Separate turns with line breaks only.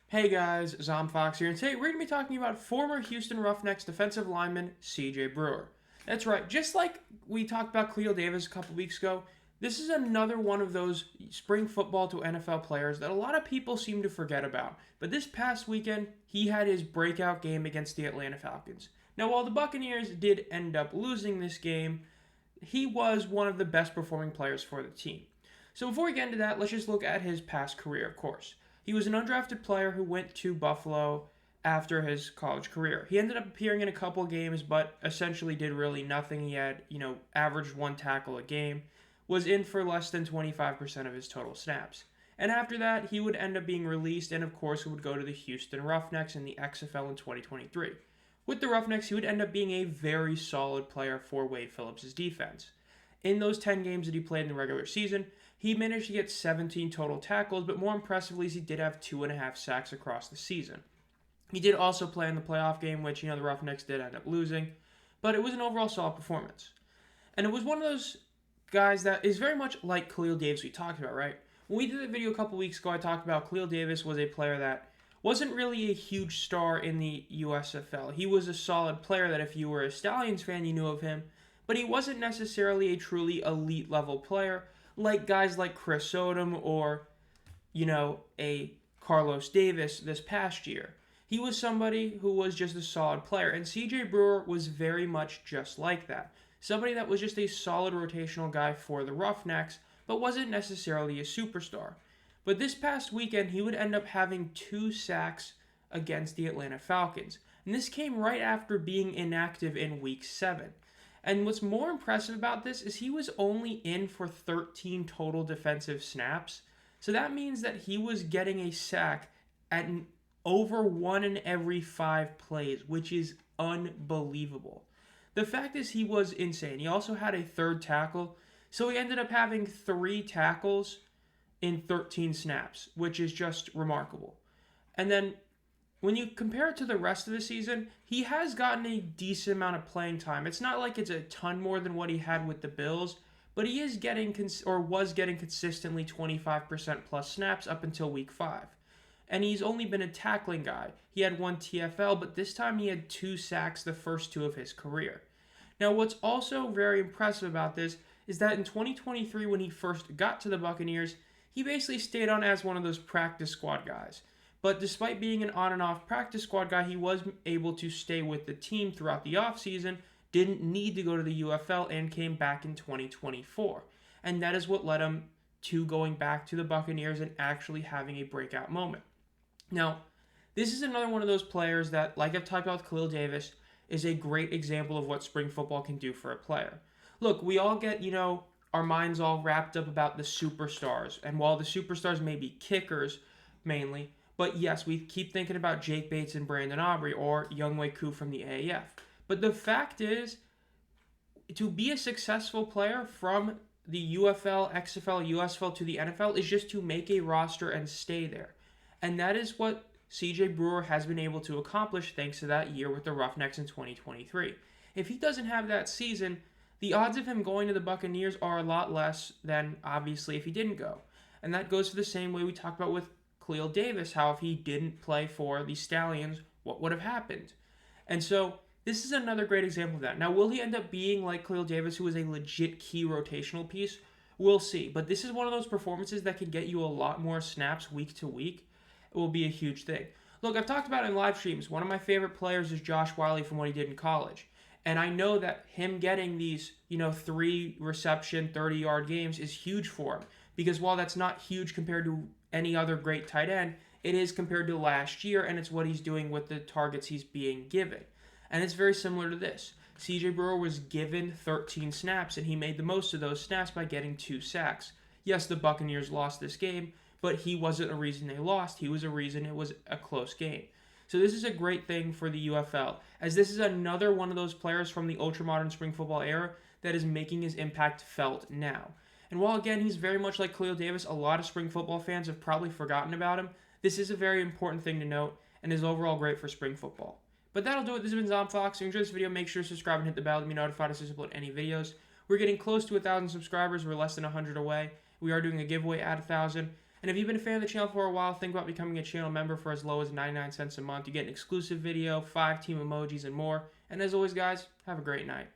Hey guys, Fox here, and today we're going to be talking about former Houston Roughnecks defensive lineman C.J. Brewer. That's right, just like we talked about Cleo Davis a couple weeks ago, this is another one of those spring football to NFL players that a lot of people seem to forget about. But this past weekend, he had his breakout game against the Atlanta Falcons. Now, while the Buccaneers did end up losing this game, he was one of the best performing players for the team. So before we get into that, let's just look at his past career, of course. He was an undrafted player who went to Buffalo after his college career. He ended up appearing in a couple games, but essentially did really nothing. He had, averaged one tackle a game, was in for less than 25% of his total snaps. And after that, he would end up being released and, of course, would go to the Houston Roughnecks in the XFL in 2023. With the Roughnecks, he would end up being a very solid player for Wade Phillips' defense. In those 10 games that he played in the regular season, he managed to get 17 total tackles, but more impressively is he did have 2.5 sacks across the season. He did also play in the playoff game, which, the Roughnecks did end up losing, but it was an overall solid performance. And it was one of those guys that is very much like Khalil Davis we talked about, right? When we did the video a couple weeks ago, I talked about Khalil Davis was a player that wasn't really a huge star in the USFL. He was a solid player that if you were a Stallions fan, you knew of him, but he wasn't necessarily a truly elite level player like guys like Chris Odom or, a Carlos Davis this past year. He was somebody who was just a solid player, and C.J. Brewer was very much just like that. Somebody that was just a solid rotational guy for the Roughnecks, but wasn't necessarily a superstar. But this past weekend, he would end up having 2 sacks against the Atlanta Falcons. And this came right after being inactive in Week 7. And what's more impressive about this is he was only in for 13 total defensive snaps. So that means that he was getting a sack at over 1 in every 5 plays, which is unbelievable. The fact is he was insane. He also had a third tackle. So he ended up having 3 tackles in 13 snaps, which is just remarkable. And then when you compare it to the rest of the season, he has gotten a decent amount of playing time. It's not like it's a ton more than what he had with the Bills, but he is getting was getting consistently 25% plus snaps up until week 5. And he's only been a tackling guy. He had 1 TFL, but this time he had 2 sacks the first 2 of his career. Now, what's also very impressive about this is that in 2023, when he first got to the Buccaneers, he basically stayed on as one of those practice squad guys. But despite being an on and off practice squad guy, he was able to stay with the team throughout the offseason, didn't need to go to the UFL, and came back in 2024. And that is what led him to going back to the Buccaneers and actually having a breakout moment. Now, this is another one of those players that, like I've talked about with Khalil Davis, is a great example of what spring football can do for a player. Look, we all get, our minds all wrapped up about the superstars. And while the superstars may be kickers mainly, but yes, we keep thinking about Jake Bates and Brandon Aubrey or Younghoe Koo from the AAF. But the fact is, to be a successful player from the UFL, XFL, USFL to the NFL is just to make a roster and stay there. And that is what C.J. Brewer has been able to accomplish thanks to that year with the Roughnecks in 2023. If he doesn't have that season, the odds of him going to the Buccaneers are a lot less than, obviously, if he didn't go. And that goes for the same way we talked about with Khalil Davis, how if he didn't play for the Stallions, what would have happened? And so this is another great example of that. Now, will he end up being like Khalil Davis, who is a legit key rotational piece? We'll see. But this is one of those performances that can get you a lot more snaps week to week. It will be a huge thing. Look, I've talked about it in live streams. One of my favorite players is Josh Wiley from what he did in college. And I know that him getting these, 3 reception, 30-yard games is huge for him. Because while that's not huge compared to any other great tight end, it is compared to last year, and it's what he's doing with the targets he's being given. And it's very similar to this. C.J. Brewer was given 13 snaps, and he made the most of those snaps by getting 2 sacks. Yes, the Buccaneers lost this game, but he wasn't a reason they lost. He was a reason it was a close game. So this is a great thing for the UFL, as this is another one of those players from the ultramodern spring football era that is making his impact felt now. And while, again, he's very much like Khalil Davis, a lot of spring football fans have probably forgotten about him. This is a very important thing to note and is overall great for spring football. But that'll do it. This has been Fox. If you enjoyed this video, make sure to subscribe and hit the bell to be notified as I upload any videos. We're getting close to 1,000 subscribers. We're less than 100 away. We are doing a giveaway at 1,000. And And if you've been a fan of the channel for a while, think about becoming a channel member for as low as 99 cents a month. You get an exclusive video, 5 team emojis, and more. And as always, guys, have a great night.